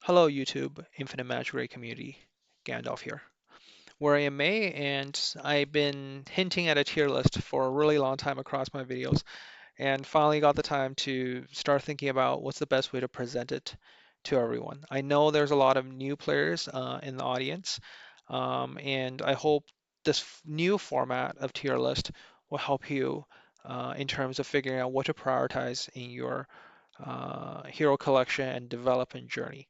Hello YouTube, Infinite Magicraid community, Gandolf here. We're in May and I've been hinting at a tier list for a really long time across my videos and finally got the time to start thinking about what's the best way to present it to everyone. I know there's a lot of new players in the audience and I hope this new format of tier list will help you in terms of figuring out what to prioritize in your hero collection and development journey.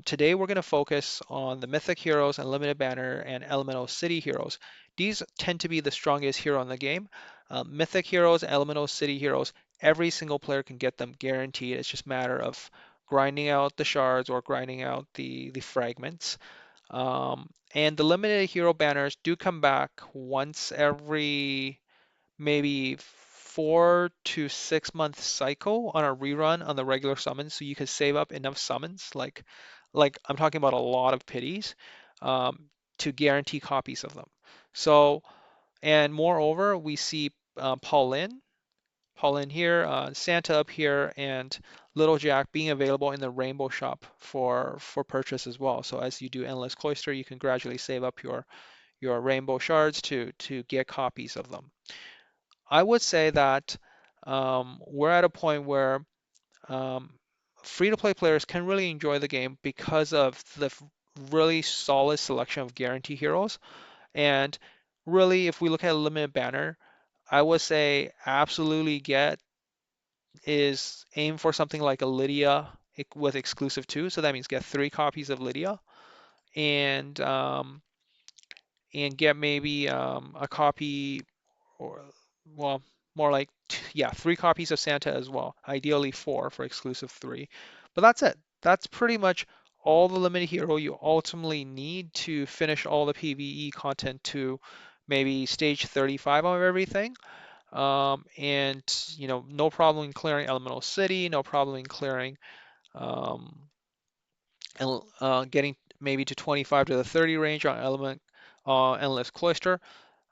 Today we're going to focus on the Mythic heroes and Limited Banner and Elemental City heroes. These tend to be the strongest hero in the game. Mythic heroes, Elemental City heroes, every single player can get them guaranteed. It's just a matter of grinding out the shards or grinding out the fragments. And the limited hero banners do come back once every maybe 4 to 6 month cycle on a rerun on the regular summons, so you can save up enough summons, like I'm talking about a lot of pities, to guarantee copies of them. So, and moreover, we see Paulin here, Santa up here, and Little Jack being available in the Rainbow Shop for purchase as well. So as you do Endless Cloister, you can gradually save up your Rainbow Shards to get copies of them. I would say that we're at a point where um, free-to-play players can really enjoy the game because of the really solid selection of guarantee heroes. And really, if we look at a limited banner, I would say absolutely get is aim for something like a Lydia with exclusive 2. So that means get 3 copies of Lydia and um, and get maybe a copy or well, more like yeah, 3 copies of Santa as well. Ideally 4 for exclusive 3. But that's it. That's pretty much all the limited hero you ultimately need to finish all the PvE content to maybe stage 35 of everything. And no problem in clearing Elemental City, no problem in clearing um, and getting maybe to 25 to the 30 range on Endless Cloister.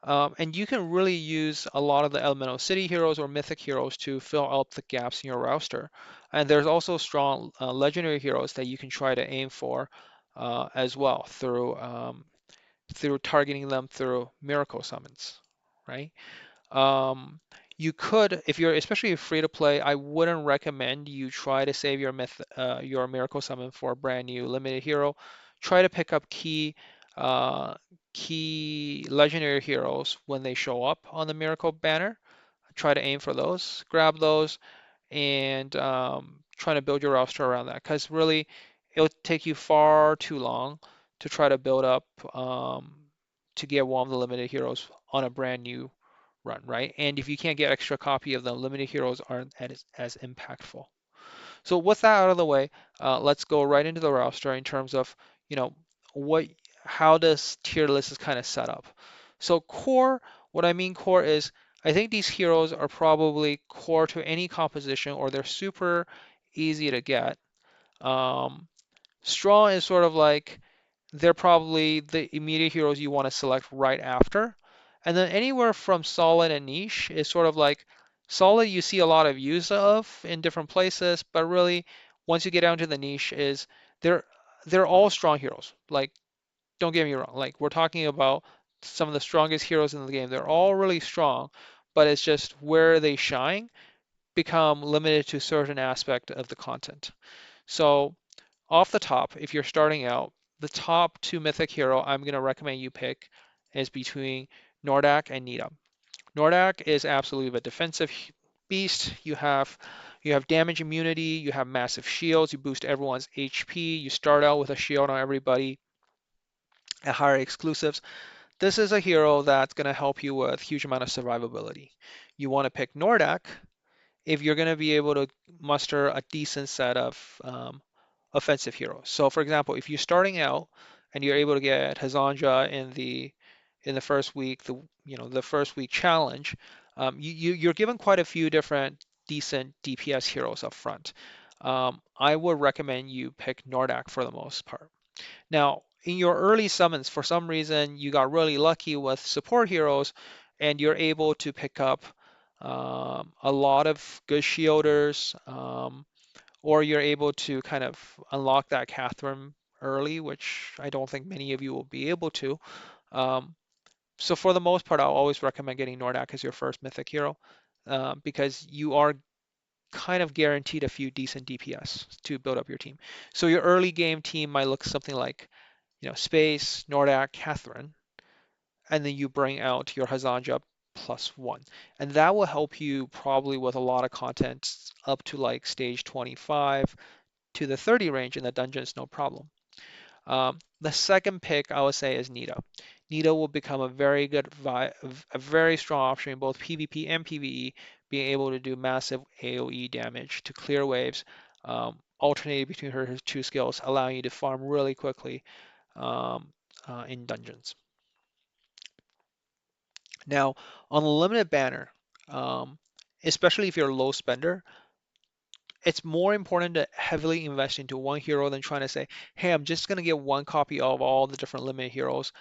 And you can really use a lot of the Elemental City heroes or Mythic heroes to fill out the gaps in your roster. And there's also strong legendary heroes that you can try to aim for as well through targeting them through miracle summons, right? Um, you could, if you're especially free to play, I wouldn't recommend you try to save your miracle summon for a brand new limited hero. Try to pick up uh, key legendary heroes when they show up on the miracle banner. Try to aim for those, grab those, and try to build your roster around that. Because really, it'll take you far too long to try to build up to get one of the limited heroes on a brand new run, right? And if you can't get extra copy of them, limited heroes aren't as impactful. So with that out of the way, let's go right into the roster in terms of, you know, what, how this tier list is kind of set up. So core, what I mean core is, I think these heroes are probably core to any composition or they're super easy to get. Um, Strong is sort of like they're probably the immediate heroes you want to select right after. And then anywhere from solid and niche is sort of like solid you see a lot of use of in different places, but really once you get down to the niche is they're they're all strong heroes. Like don't get me wrong, like we're talking about some of the strongest heroes in the game. They're all really strong, but it's just where they shine become limited to certain aspect of the content. So off the top, if you're starting out, the top 2 mythic hero I'm going to recommend you pick is between Nordak and Nita. Nordak is absolutely a defensive beast. You have damage immunity, you have massive shields, you boost everyone's HP, you start out with a shield on everybody at higher exclusives. This is a hero that's going to help you with huge amount of survivability. You want to pick Nordak if you're going to be able to muster a decent set of offensive heroes. So for example, if you're starting out and you're able to get Hazanja in the first week, the first week challenge, you're given quite a few different decent DPS heroes up front. I would recommend you pick Nordak for the most part. Now, in your early summons, for some reason, you got really lucky with support heroes, and you're able to pick up a lot of good shielders, or you're able to kind of unlock that Catherine early, which I don't think many of you will be able to. Um, so for the most part, I'll always recommend getting Nordak as your first Mythic hero, because you are kind of guaranteed a few decent DPS to build up your team. So your early game team might look something like, Space, Nordak, Catherine, and then you bring out your Hazanja +1. And that will help you probably with a lot of content up to like stage 25 to the 30 range in the dungeons, no problem. The second pick I would say is Nita. Nita will become a very a very strong option in both PvP and PvE, being able to do massive AoE damage to clear waves, alternating between her two skills, allowing you to farm really quickly um, in dungeons. Now, on the limited banner, um, especially if you're a low spender, it's more important to heavily invest into one hero than trying to say, hey, I'm just going to get one copy of all the different limited heroes.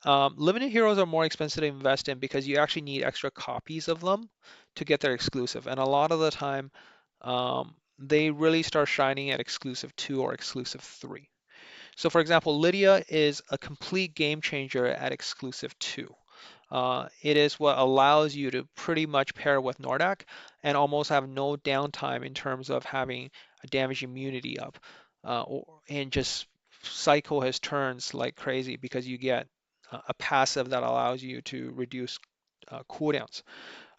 Limited heroes are more expensive to invest in because you actually need extra copies of them to get their exclusive. And a lot of the time, they really start shining at exclusive 2 or exclusive 3. So for example, Lydia is a complete game changer at exclusive 2. It is what allows you to pretty much pair with Nordak and almost have no downtime in terms of having a damage immunity up, and just cycle his turns like crazy because you get a passive that allows you to reduce cooldowns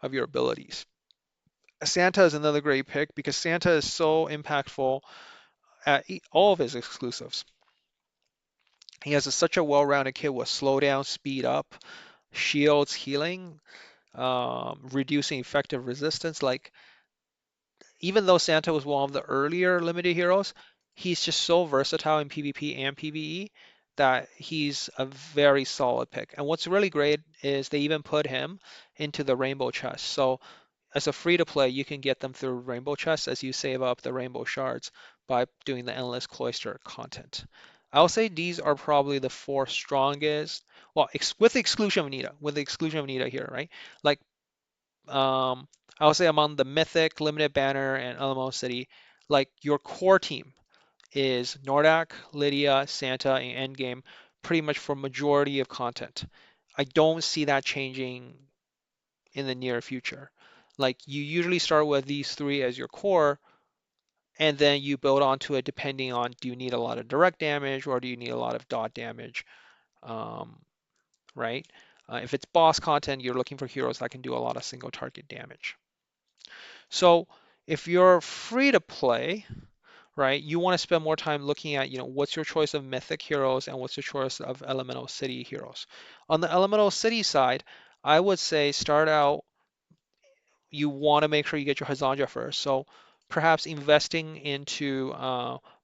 of your abilities. Santa is another great pick because Santa is so impactful at all of his exclusives. He has such a well-rounded kit with slowdown, speed up, shields, healing, reducing effective resistance. Like, even though Santa was one of the earlier limited heroes, he's just so versatile in PvP and PvE that he's a very solid pick. And what's really great is they even put him into the rainbow chest. So as a free to play, you can get them through rainbow chests as you save up the rainbow shards by doing the endless cloister content. I'll say these are probably the 4 strongest. Well, with the exclusion of Nita, here, right? Like, I would say among the Mythic, Limited Banner, and Alamo City, like your core team is Nordak, Lydia, Santa, and Endgame pretty much for majority of content. I don't see that changing in the near future. Like, you usually start with these 3 as your core, and then you build onto it depending on, do you need a lot of direct damage or do you need a lot of dot damage, um, right? If it's boss content, you're looking for heroes that can do a lot of single target damage. So if you're free to play, right, you want to spend more time looking at, what's your choice of mythic heroes and what's your choice of elemental city heroes. On the elemental city side, I would say start out, you want to make sure you get your Hazanja first. So perhaps investing into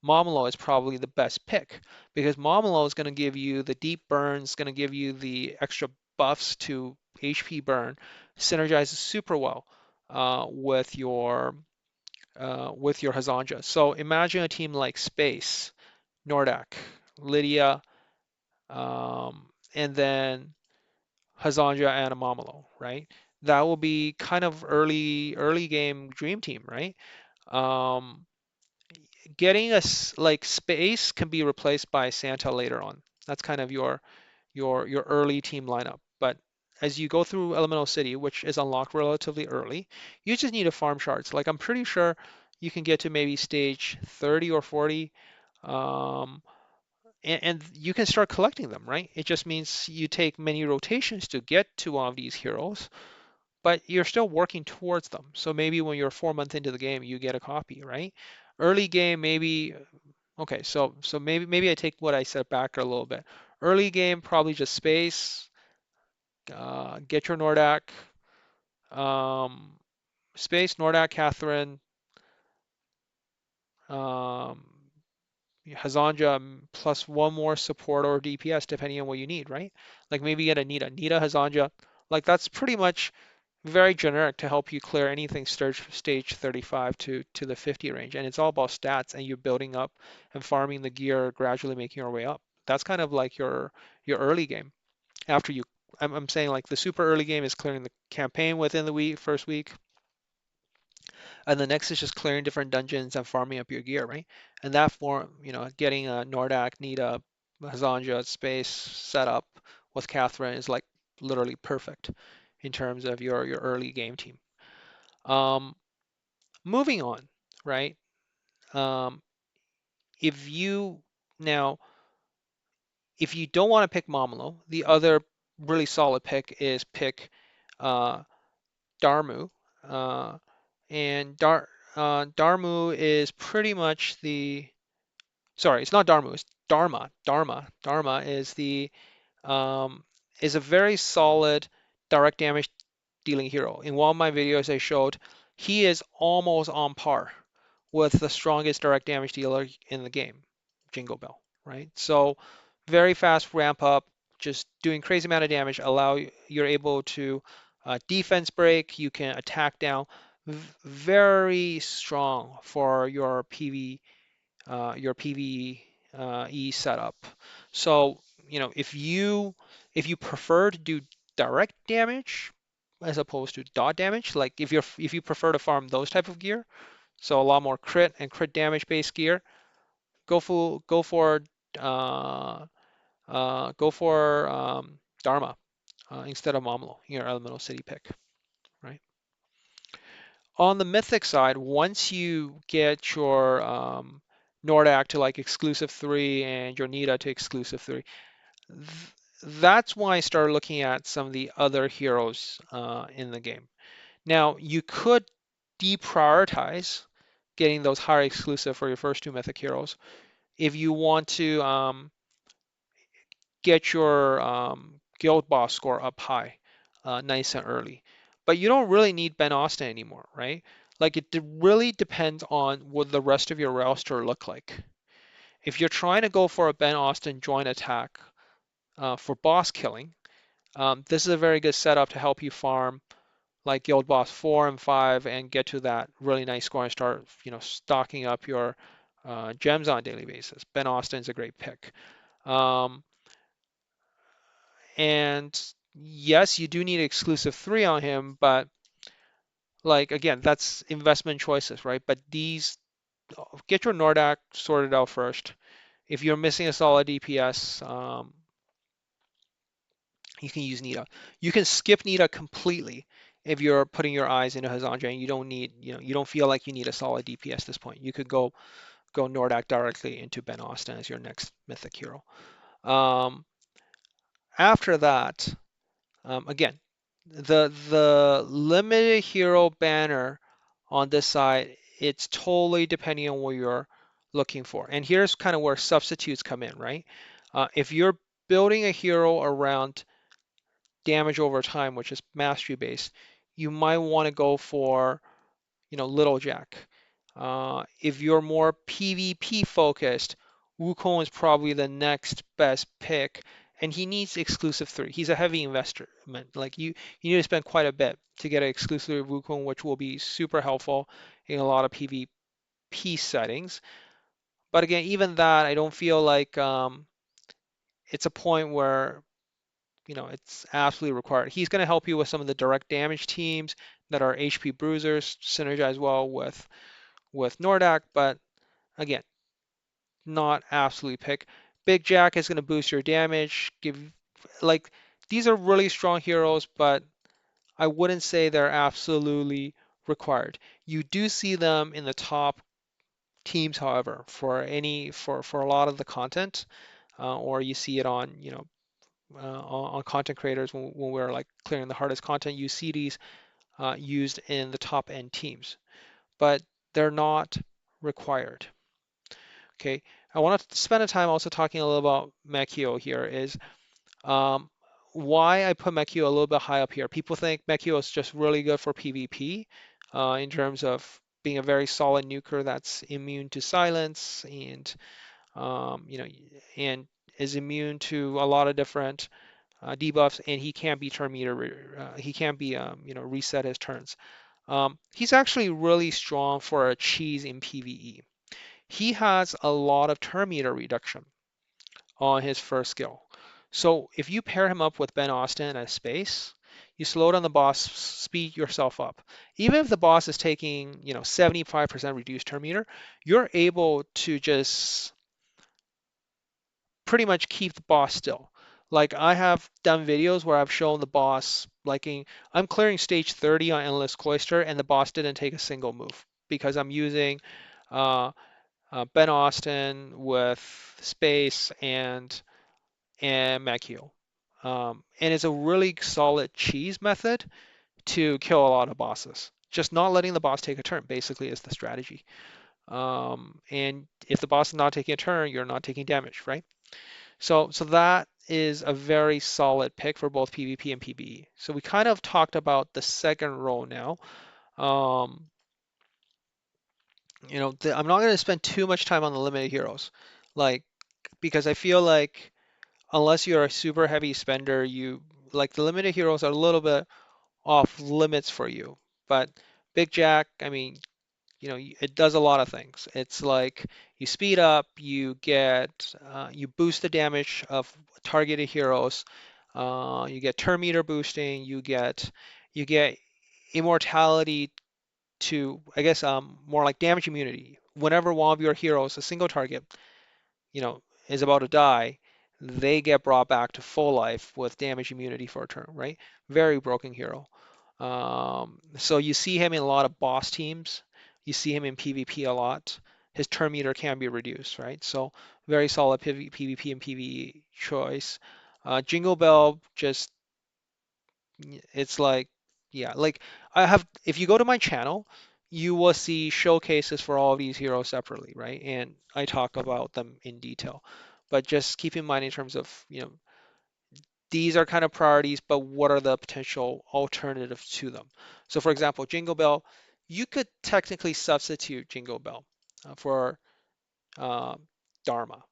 Momolo is probably the best pick because Momolo is going to give you the deep burns, going to give you the extra buffs to HP burn, synergizes super well with your Hazanja. So imagine a team like Space, Nordak, Lydia, and then Hazanja and Amamalo, right? That will be kind of early game dream team, right? Um, Getting like Space can be replaced by Santa later on. That's kind of your early team lineup. But as you go through Elemental City, which is unlocked relatively early, you just need to farm shards. Like, I'm pretty sure you can get to maybe stage 30 or 40, um, and you can start collecting them, right? It just means you take many rotations to get to one of these heroes, but you're still working towards them. So maybe when you're 4 months into the game, you get a copy, right? Early game, maybe. Okay, so maybe I take what I said back a little bit. Early game, probably just Space, get your Nordak, um, Space, Nordak, Catherine, um, Hazanja plus one more support or DPS depending on what you need, right? Like maybe get a Nita, Hazanja. Like, that's pretty much very generic to help you clear anything stage 35 to the 50 range. And it's all about stats and you're building up and farming the gear, gradually making your way up. That's kind of like your early game. After you, I'm saying like the super early game is clearing the campaign within the first week. And the next is just clearing different dungeons and farming up your gear, right? And that form, getting a Nordak, Nita, Hazanja space set up with Catherine is like literally perfect in terms of your early game team. Um, moving on, right? Um, if you now, if you don't want to pick Momolo, the other really solid pick is pick uh, Darmu. Uh, and Darmu is pretty much the, sorry, it's not Darmu, it's Dharma. Dharma um, is a very solid direct damage dealing hero. In one of my videos I showed he is almost on par with the strongest direct damage dealer in the game, Jingle Bell, right? So very fast ramp up, just doing crazy amount of damage. You're able to defense break, you can attack down. Very strong for your PvE setup. So, if you prefer to do direct damage as opposed to dot damage, like if you prefer to farm those type of gear, so a lot more crit and crit damage based gear, uh, go for Dharma instead of Momolo, your elemental city pick, right? On the Mythic side, once you get your Nordak to like exclusive 3 and your Nita to exclusive 3, th that's why I started looking at some of the other heroes in the game. Now, you could deprioritize getting those higher exclusive for your first two Mythic heroes if you want to get your guild boss score up high, nice and early. But you don't really need Ben Austin anymore, right? Like really depends on what the rest of your roster look like. If you're trying to go for a Ben Austin joint attack for boss killing, this is a very good setup to help you farm like Guild Boss 4 and 5 and get to that really nice score and start, stocking up your gems on a daily basis. Ben Austin's a great pick. Um, And yes, you do need exclusive 3 on him, but like again, that's investment choices, right? But these get your Nordak sorted out first. If you're missing a solid DPS, you can use Nita. You can skip Nita completely if you're putting your eyes into Hazanja and you don't need, you don't feel like you need a solid DPS at this point. You could go Nordak directly into Ben Austin as your next mythic hero. Um, After that, again, the limited hero banner on this side, it's totally depending on what you're looking for. And here's kind of where substitutes come in, right? If you're building a hero around damage over time, which is mastery based, you might want to go for, Little Jack. If you're more PvP focused, Wukong is probably the next best pick, and he needs exclusive 3. He's a heavy investment. Like you need to spend quite a bit to get an exclusive Wukong, which will be super helpful in a lot of PvP settings. But again, even that, I don't feel like it's a point where it's absolutely required. He's going to help you with some of the direct damage teams that are HP bruisers, synergize well with Nordak, but again, not absolutely pick. Big Jack is going to boost your damage. Like these are really strong heroes, but I wouldn't say they're absolutely required. You do see them in the top teams, however, for a lot of the content, or you see it on on content creators when we're like clearing the hardest content. You see these used in the top end teams, but they're not required. Okay, I want to spend a time also talking a little about Mekio here is um, why I put Mekio a little bit high up here. People think Mekio is just really good for PvP in terms of being a very solid nuker that's immune to silence and you know and is immune to a lot of different debuffs, and he can't be turn meter he can't be reset his turns. He's actually really strong for a cheese in PvE. He has a lot of turn meter reduction on his first skill. So if you pair him up with Ben Austin as space, you slow down the boss, speed yourself up. Even if the boss is taking, 75% reduced turn meter, you're able to just pretty much keep the boss still. Like I have done videos where I've shown the boss I'm clearing stage 30 on Endless Cloister and the boss didn't take a single move because I'm using uh, Ben Austin with space and Mag. And it's a really solid cheese method to kill a lot of bosses. Just not letting the boss take a turn basically is the strategy. And if the boss is not taking a turn, you're not taking damage, right? So that is a very solid pick for both PvP and PvE. So we kind of talked about the second role now. Um, I'm not going to spend too much time on the limited heroes, like because I feel like unless you're a super heavy spender, you like the limited heroes are a little bit off limits for you. But Big Jack, I mean, it does a lot of things. It's like you speed up, you boost the damage of targeted heroes, you get turn meter boosting, you get immortality to, I guess, more like damage immunity. Whenever one of your heroes, a single target, is about to die, they get brought back to full life with damage immunity for a turn, right? Very broken hero. So you see him in a lot of boss teams. You see him in PvP a lot. His turn meter can be reduced, right? So very solid PvP and PvE choice. Jingle Bell just it's like yeah, like if you go to my channel, you will see showcases for all of these heroes separately, right? And I talk about them in detail. But just keep in mind in terms of, these are kind of priorities, but what are the potential alternatives to them? So, for example, Jingle Bell, you could technically substitute Jingle Bell for uh, Dharma.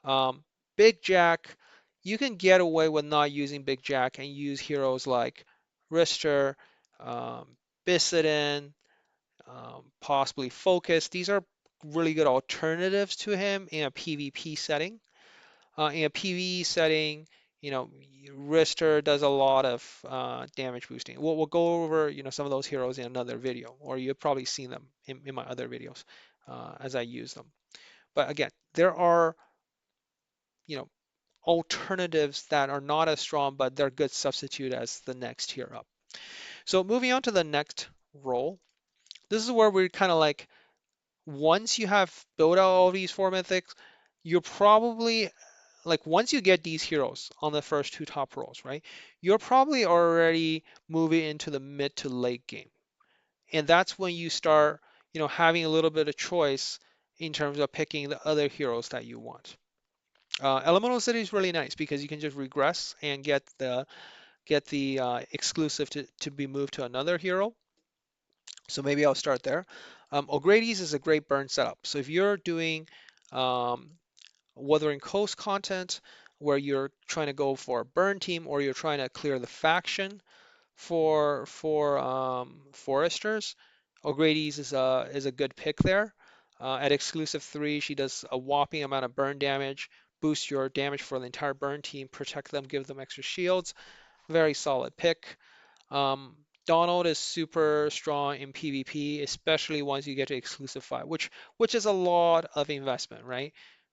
Um, Big Jack, you can get away with not using Big Jack and use heroes like Rister, um, Bisiden, possibly Focus. These are really good alternatives to him in a PvP setting. In a PvE setting, you know, Rister does a lot of damage boosting. We'll go over, some of those heroes in another video, or you've probably seen them in my other videos as I use them. But again, there are, you know, alternatives that are not as strong, but they're good substitute as the next tier up. So moving on to the next role, this is where we're kind of like, once you have built out all these four mythics, you're probably like once you get these heroes on the first two top roles, right? You're probably already moving into the mid to late game. And that's when you start, having a little bit of choice in terms of picking the other heroes that you want. Elemental City is really nice because you can just regress and get the exclusive to be moved to another hero. So maybe I'll start there. O'Grady's is a great burn setup. So if you're doing um, Wuthering Coast content where you're trying to go for a burn team or you're trying to clear the faction for foresters, O'Grady's is a good pick there. At exclusive 3, she does a whopping amount of burn damage, boosts your damage for the entire burn team, protect them, give them extra shields. Very solid pick. Um, Donald is super strong in PvP, especially once you get to exclusive 5, which is a lot of investment, right?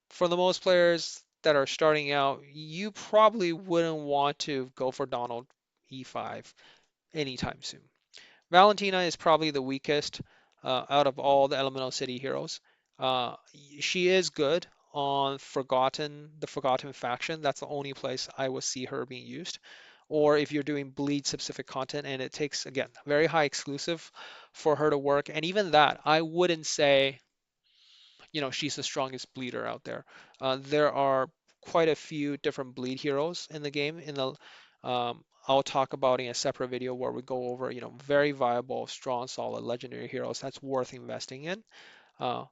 For the most players that are starting out, you probably wouldn't want to go for Donald E5 anytime soon. Valentina is probably the weakest out of all the Elemental City heroes. Uh, she is good on the Forgotten faction. That's the only place I would see her being used. Or if you're doing bleed specific content and it takes, again, very high exclusive for her to work. And even that, I wouldn't say, she's the strongest bleeder out there. There are quite a few different bleed heroes in the game. I'll talk about in a separate video where we go over, very viable, strong, solid legendary heroes that's worth investing in. Uh,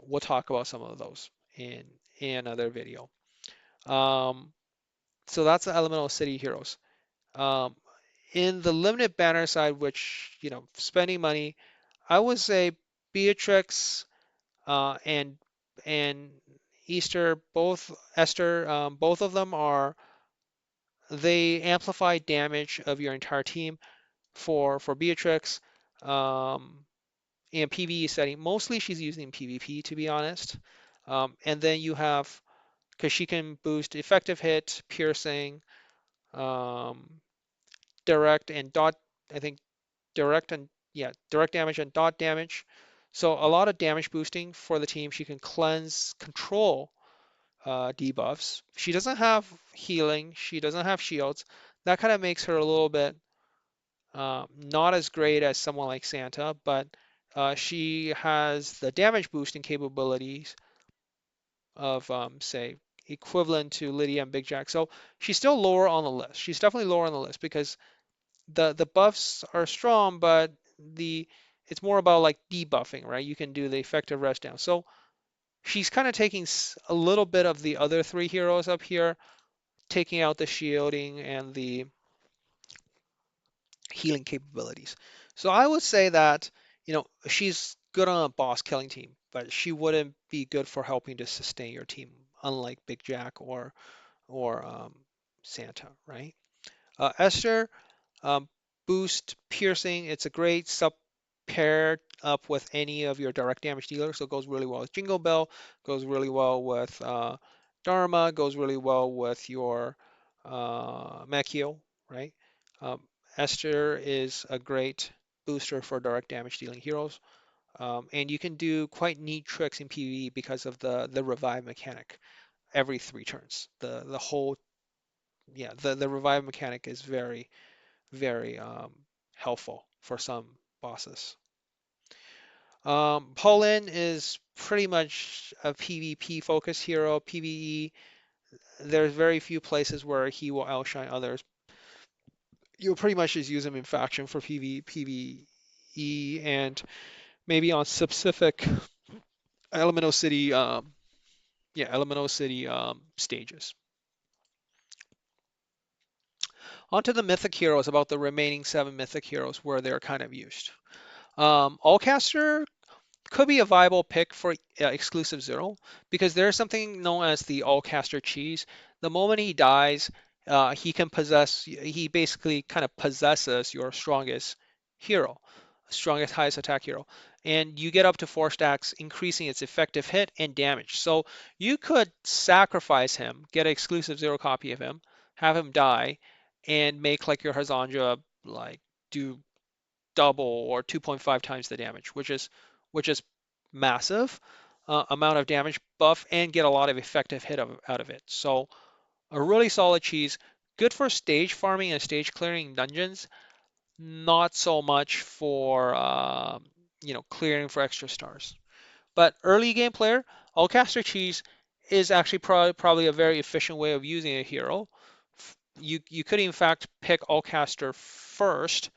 we'll talk about some of those in another video. Um, so that's the Elemental City heroes. Um, in the limited banner side, which, spending money, I would say Beatrix and Easter, both Esther, both of them are they amplify damage of your entire team for Beatrix. Um, in PvE setting, mostly she's using PvP to be honest. And then you have, because she can boost effective hit, piercing, um, direct and dot, I think direct and yeah, direct damage and dot damage. So a lot of damage boosting for the team. She can cleanse, control debuffs. She doesn't have healing. She doesn't have shields. That kind of makes her a little bit not as great as someone like Santa, but she has the damage boosting capabilities of, say, equivalent to Lydia and Big Jack. So she's still lower on the list. She's definitely lower on the list because the buffs are strong, but the it's more about like debuffing, right? You can do the effective rest down. So she's kind of taking a little bit of the other three heroes up here, taking out the shielding and the healing capabilities. So I would say that, she's good on a boss killing team, but she wouldn't be good for helping to sustain your team, unlike Big Jack or Santa, right? Esther, um, boost piercing. It's a great sub paired up with any of your direct damage dealers. So it goes really well with Jingle Bell, goes really well with Dharma, goes really well with your Machio, right? Um, Esther is a great booster for direct damage dealing heroes. And you can do quite neat tricks in PvE because of the revive mechanic every 3 turns. The whole yeah the revive mechanic is very very helpful for some bosses. Poland is pretty much a PvP focused hero. PvE, there's very few places where he will outshine others. You'll pretty much just use him in faction for PvE and maybe on specific Elemental City, Elemental City stages. Onto the Mythic heroes, about the remaining 7 Mythic heroes where they're kind of used. Allcaster could be a viable pick for exclusive zero because there's something known as the all-caster cheese. The moment he dies, he basically kind of possesses your strongest hero, strongest highest attack hero, and you get up to 4 stacks, increasing its effective hit and damage. So you could sacrifice him, get an exclusive zero copy of him, have him die, and make like your Hazanja like do double or 2.5 times the damage, which is massive amount of damage buff and get a lot of effective hit out of it. So a really solid cheese, good for stage farming and stage clearing dungeons, not so much for clearing for extra stars. But early game player, Allcaster Cheese is actually probably a very efficient way of using a hero. You could in fact pick Allcaster first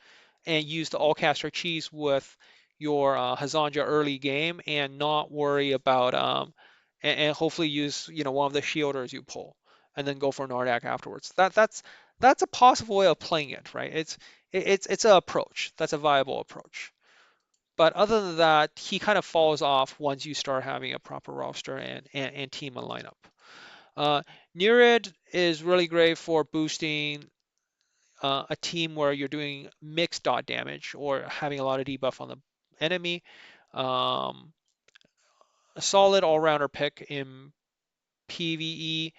and use the Allcaster Cheese with your Hazanja early game and not worry about and hopefully use one of the shielders you pull and then go for Nardak afterwards. That's a possible way of playing it, right? It's an approach. That's a viable approach. But other than that, he kind of falls off once you start having a proper roster and team and lineup. Uh, Nereid is really great for boosting a team where you're doing mixed dot damage or having a lot of debuff on the enemy. Um, a solid all-rounder pick in PvE,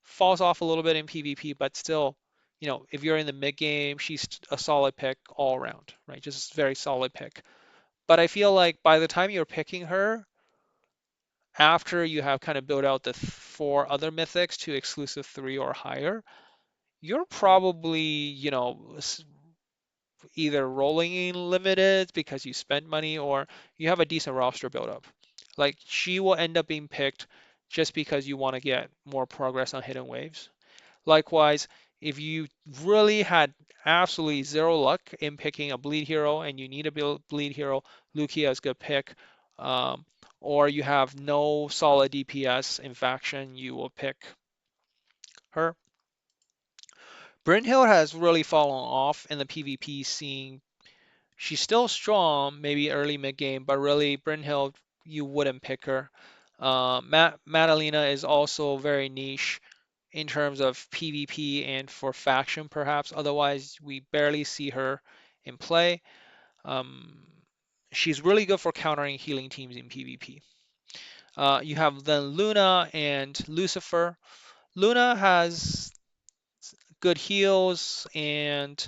falls off a little bit in PvP, but still, if you're in the mid game, she's a solid pick all around, right? Just a very solid pick. But I feel like by the time you're picking her, after you have kind of built out the 4 other mythics to exclusive 3 or higher, you're probably, either rolling in limited because you spent money or you have a decent roster build up. Like she will end up being picked just because you want to get more progress on hidden waves. Likewise, if you really had absolutely zero luck in picking a bleed hero and you need a bleed hero, Lucia is a good pick. Um, or you have no solid DPS in faction, you will pick her. Brynhild has really fallen off in the PvP scene. She's still strong, maybe early mid game, but really Brynhild, you wouldn't pick her. Madalena is also very niche. in terms of PvP and for faction perhaps. Otherwise, we barely see her in play. Um, she's really good for countering healing teams in PvP. You have then Luna and Lucifer. Luna has good heals and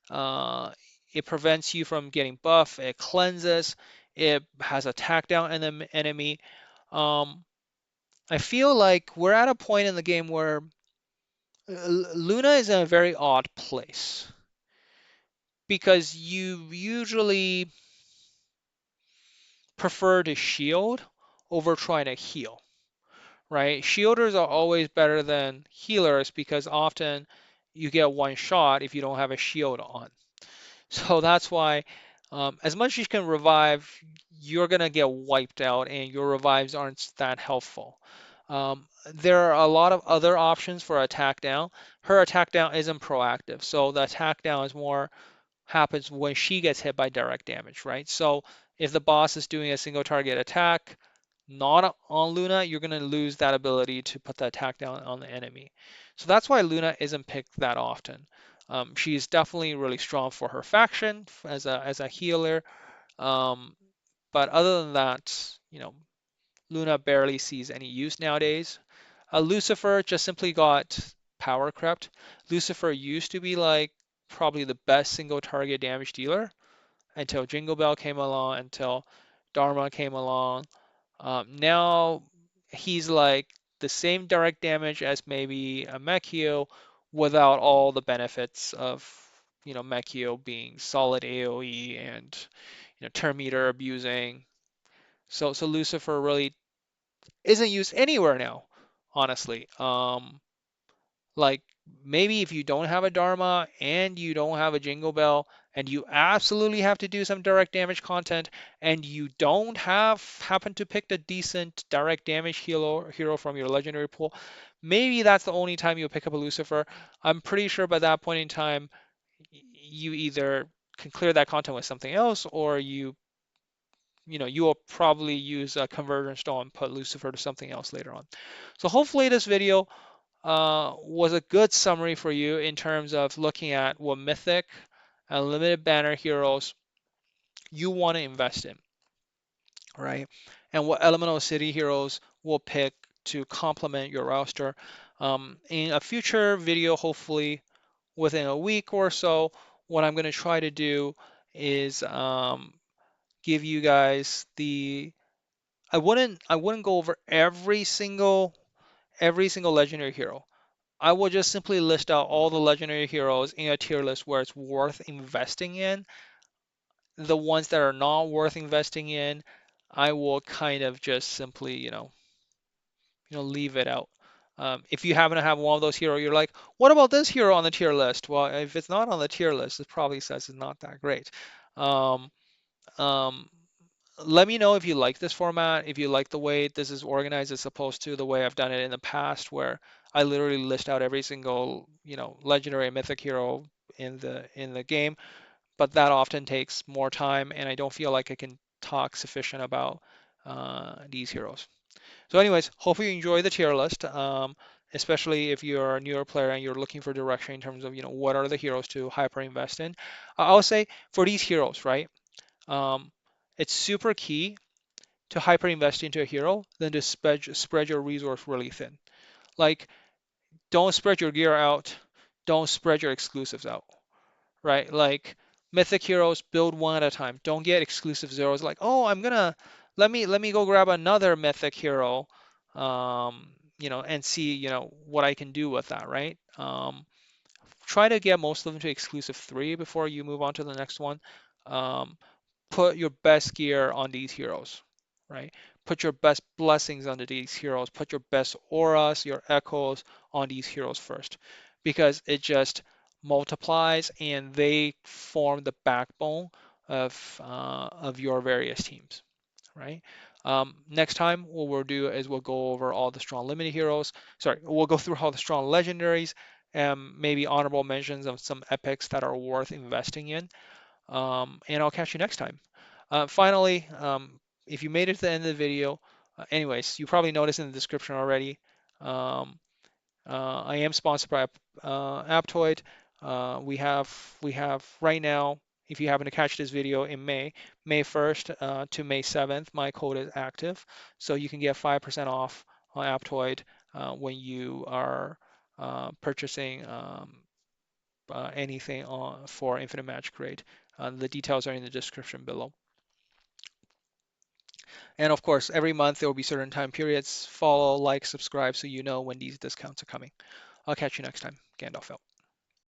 uh, it prevents you from getting buff. It cleanses. It has attack down enemy. Um, I feel like we're at a point in the game where Luna is in a very odd place because you usually prefer to shield over trying to heal, right? Shielders are always better than healers because often you get one shot if you don't have a shield on. So that's why, as much as you can revive, you're gonna get wiped out, and your revives aren't that helpful. There are a lot of other options for attack down. Her attack down isn't proactive, so the attack down is more happens when she gets hit by direct damage, right? So if the boss is doing a single target attack, not on Luna, you're going to lose that ability to put the attack down on the enemy. So that's why Luna isn't picked that often. She's definitely really strong for her faction as a healer, um, but other than that, Luna barely sees any use nowadays. Lucifer just simply got power crept. Lucifer used to be like probably the best single target damage dealer until Jingle Bell came along, until Dharma came along. Now he's like the same direct damage as maybe a Mechio without all the benefits of Mechio being solid AoE and turn meter abusing. So Lucifer really isn't used anywhere now, honestly. Like maybe if you don't have a Dharma and you don't have a Jingle Bell and you absolutely have to do some direct damage content and you don't happen to pick a decent direct damage hero from your legendary pool, maybe that's the only time you'll pick up a Lucifer. I'm pretty sure by that point in time you either can clear that content with something else or you will probably use a conversion stone and put Lucifer to something else later on. So hopefully this video was a good summary for you in terms of looking at what Mythic and limited banner heroes you want to invest in, right? And what Elemental City heroes will pick to complement your roster. In a future video, hopefully within a week or so, what I'm going to try to do is give you guys the I wouldn't go over every single legendary hero. I will just simply list out all the legendary heroes in a tier list where it's worth investing in. The ones that are not worth investing in, I will kind of just simply, leave it out. If you happen to have one of those heroes, you're like, what about this hero on the tier list? Well, if it's not on the tier list, it probably says it's not that great. Um, um, Let me know if you like this format, if you like the way this is organized as opposed to the way I've done it in the past, where I literally list out every single, legendary and mythic hero in the game, but that often takes more time, and I don't feel like I can talk sufficient about these heroes. So, anyways, hope you enjoy the tier list, especially if you're a newer player and you're looking for direction in terms of, what are the heroes to hyper invest in. I'll say for these heroes, right? Um, it's super key to hyper invest into a hero than to spread your resource really thin. Like, don't spread your gear out, don't spread your exclusives out, right? Like mythic heroes, build one at a time. Don't get exclusive zeros. Like, oh, I'm gonna let me go grab another mythic hero, and see what I can do with that, right? Try to get most of them to exclusive 3 before you move on to the next one. Um, put your best gear on these heroes, right? Put your best blessings onto these heroes. Put your best auras, your echoes on these heroes first, because it just multiplies and they form the backbone of your various teams, right? Next time, what we'll do is we'll go over all the strong limited heroes. Sorry, we'll go through all the strong legendaries and maybe honorable mentions of some epics that are worth investing in. And I'll catch you next time. Finally, if you made it to the end of the video, anyways, you probably noticed in the description already, um, I am sponsored by Aptoid. We have right now, if you happen to catch this video in May 1st to May 7th, my code is active, so you can get 5% off on Aptoid when you are purchasing anything for Infinite Magicraid. The details are in the description below. And of course, every month there will be certain time periods. Follow, like, subscribe so you know when these discounts are coming. I'll catch you next time. Gandolf out.